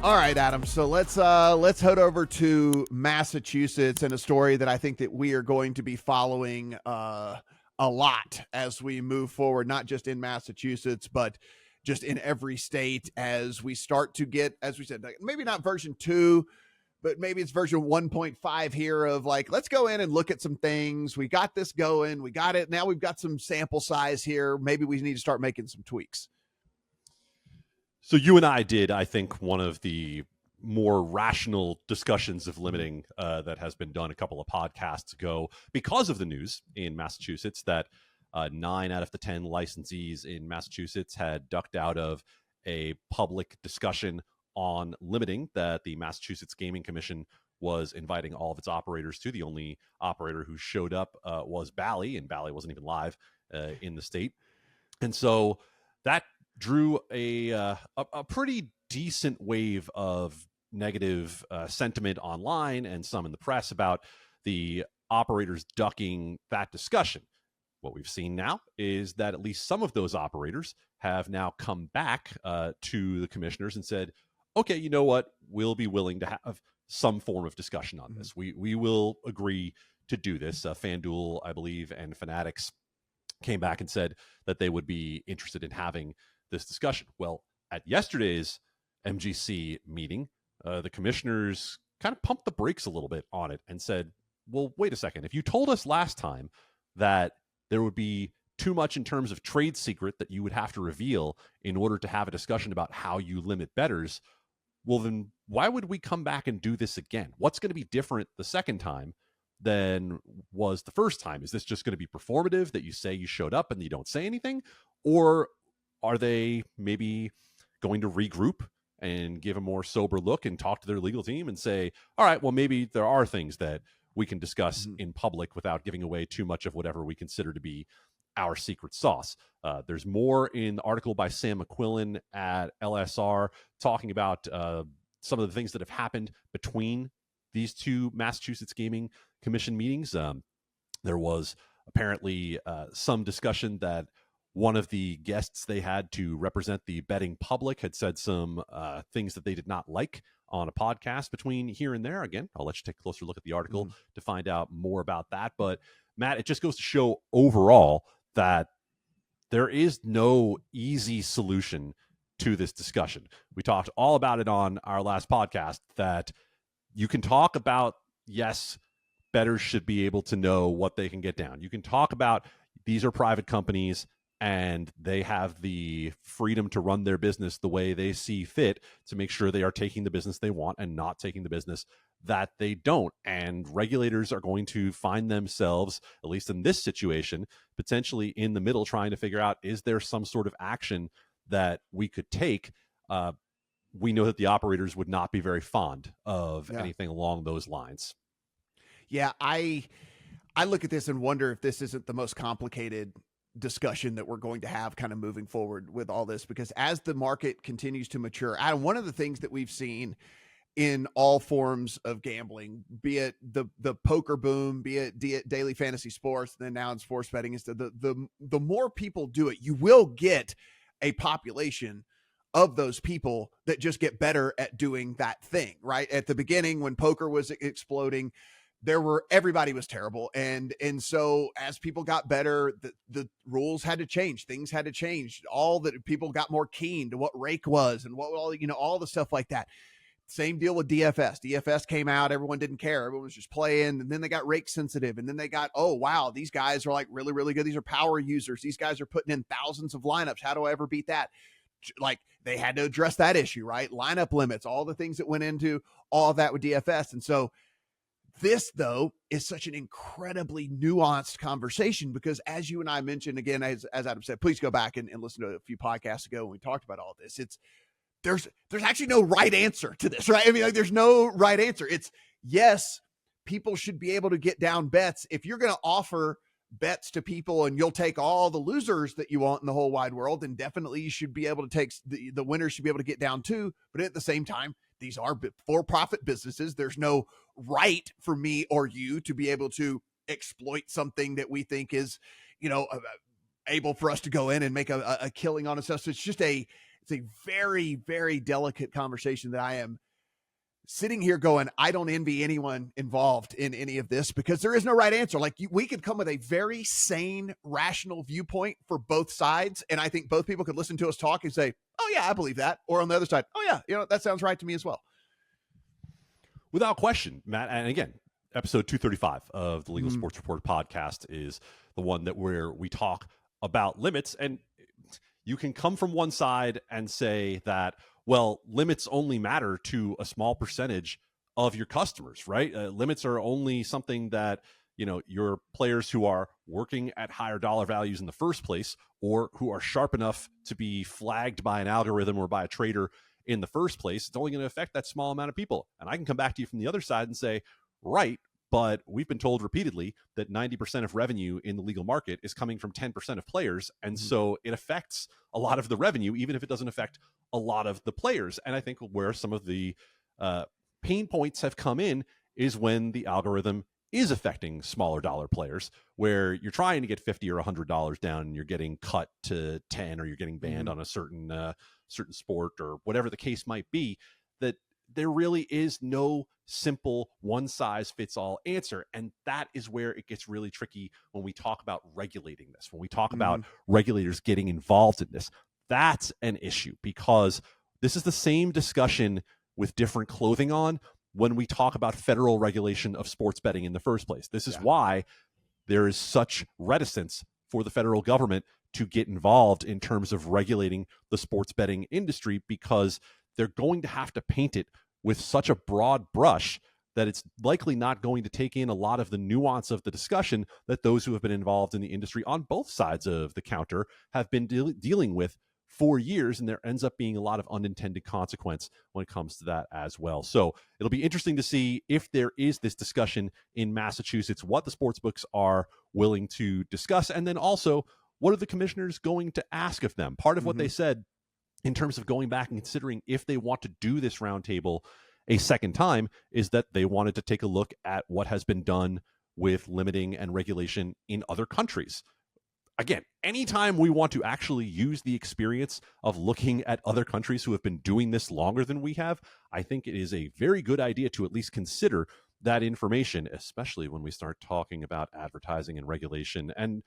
All right, Adam. So let's head over to Massachusetts and a story that I think that we are going to be following a lot as we move forward, not just in Massachusetts, but just in every state as we start to get, as we said, maybe not version 2, but maybe it's version 1.5 here of like, let's go in and look at some things. We got this going. We got it. Now we've got some sample size here. Maybe we need to start making some tweaks. So you and I did, I think, one of the more rational discussions of limiting that has been done a couple of podcasts ago because of the news in Massachusetts that 9 out of the 10 licensees in Massachusetts had ducked out of a public discussion on limiting that the Massachusetts Gaming Commission was inviting all of its operators to. The only operator who showed up was Bally, and Bally wasn't even live in the state. And so that drew a pretty decent wave of negative sentiment online and some in the press about the operators ducking that discussion. What we've seen now is that at least some of those operators have now come back to the commissioners and said, okay, you know what? We'll be willing to have some form of discussion on this. We will agree to do this. FanDuel, I believe, and Fanatics came back and said that they would be interested in having this discussion. Well, at yesterday's MGC meeting, the commissioners kind of pumped the brakes a little bit on it and said, well, wait a second. If you told us last time that there would be too much in terms of trade secret that you would have to reveal in order to have a discussion about how you limit bettors, well, then why would we come back and do this again? What's going to be different the second time than was the first time? Is this just going to be performative that you say you showed up and you don't say anything? Or are they maybe going to regroup and give a more sober look and talk to their legal team and say, all right, well, maybe there are things that we can discuss in public without giving away too much of whatever we consider to be our secret sauce. There's more in the article by Sam McQuillan at LSR talking about some of the things that have happened between these two Massachusetts Gaming Commission meetings. There was apparently some discussion that one of the guests they had to represent the betting public had said some things that they did not like on a podcast between here and there. Again, I'll let you take a closer look at the article to find out more about that. But Matt, it just goes to show overall that there is no easy solution to this discussion. We talked all about it on our last podcast, that you can talk about, yes, bettors should be able to know what they can get down. You can talk about these are private companies and they have the freedom to run their business the way they see fit to make sure they are taking the business they want and not taking the business that they don't. And regulators are going to find themselves, at least in this situation, potentially in the middle, trying to figure out, is there some sort of action that we could take? We know that the operators would not be very fond of anything along those lines. Yeah, I look at this and wonder if this isn't the most complicated discussion that we're going to have kind of moving forward with all this, because as the market continues to mature, Adam, one of the things that we've seen in all forms of gambling, be it the poker boom, be it daily fantasy sports, then now in sports betting, is the more people do it, you will get a population of those people that just get better at doing that thing, right? At the beginning, when poker was exploding, everybody was terrible. And so as people got better, the rules had to change. Things had to change. All that people got more keen to what rake was and what all the stuff like that. Same deal with DFS. DFS came out. Everyone didn't care. Everyone was just playing. And then they got rake sensitive. And then they got, oh, wow, these guys are like really, really good. These are power users. These guys are putting in thousands of lineups. How do I ever beat that? Like, they had to address that issue, right? Lineup limits, all the things that went into all of that with DFS. And so this, though, is such an incredibly nuanced conversation because, as you and I mentioned, again, as Adam said, please go back and listen to a few podcasts ago when we talked about all this. There's actually no right answer to this, right? I mean, like, there's no right answer. It's, yes, people should be able to get down bets. If you're going to offer bets to people and you'll take all the losers that you want in the whole wide world, then definitely you should be able to take the winners should be able to get down too. But at the same time, these are for-profit businesses. There's no right for me or you to be able to exploit something that we think is, able for us to go in and make a killing on ourselves. So it's just It's a very, very delicate conversation that I am sitting here going, I don't envy anyone involved in any of this because there is no right answer. Like we could come with a very sane, rational viewpoint for both sides. And I think both people could listen to us talk and say, oh yeah, I believe that. Or on the other side, oh yeah, that sounds right to me as well. Without question, Matt. And again, episode 235 of the Legal Sports Report podcast is the one where we talk about limits. And you can come from one side and say that, well, limits only matter to a small percentage of your customers, right? Limits are only something that, your players who are working at higher dollar values in the first place, or who are sharp enough to be flagged by an algorithm or by a trader in the first place, it's only going to affect that small amount of people. And I can come back to you from the other side and say, right, but we've been told repeatedly that 90% of revenue in the legal market is coming from 10% of players. And so it affects a lot of the revenue, even if it doesn't affect a lot of the players. And I think where some of the pain points have come in is when the algorithm is affecting smaller dollar players, where you're trying to get $50 or $100 down and you're getting cut to 10, or you're getting banned on a certain sport, or whatever the case might be, that there really is no simple one-size-fits-all answer. And that is where it gets really tricky when we talk about regulating this, when we talk about regulators getting involved in this. That's an issue, because this is the same discussion with different clothing on when we talk about federal regulation of sports betting in the first place. This is why there is such reticence for the federal government to get involved in terms of regulating the sports betting industry, because they're going to have to paint it with such a broad brush that it's likely not going to take in a lot of the nuance of the discussion that those who have been involved in the industry on both sides of the counter have been dealing with for years. And there ends up being a lot of unintended consequence when it comes to that as well. So it'll be interesting to see if there is this discussion in Massachusetts, what the sports books are willing to discuss. And then also, what are the commissioners going to ask of them? Part of what they said in terms of going back and considering if they want to do this roundtable a second time is that they wanted to take a look at what has been done with limiting and regulation in other countries. Again, anytime we want to actually use the experience of looking at other countries who have been doing this longer than we have, I think it is a very good idea to at least consider that information, especially when we start talking about advertising and regulation. And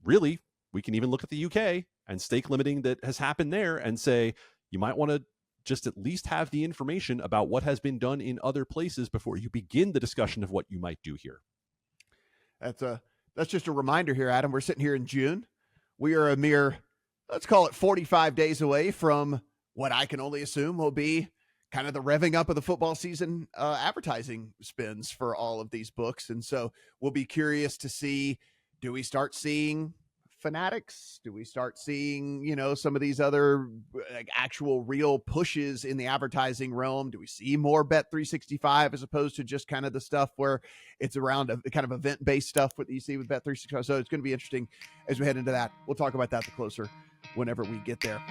really, we can even look at the UK and stake limiting that has happened there and say, you might want to just at least have the information about what has been done in other places before you begin the discussion of what you might do here. That's just a reminder here, Adam. We're sitting here in June. We are a mere, let's call it 45 days away from what I can only assume will be kind of the revving up of the football season advertising spends for all of these books. And so we'll be curious to see, do we start seeing Fanatics? Do we start seeing, some of these other actual real pushes in the advertising realm? Do we see more Bet365 as opposed to just kind of the stuff where it's around a kind of event-based stuff what you see with Bet365? So it's going to be interesting as we head into that. We'll talk about that the closer whenever we get there.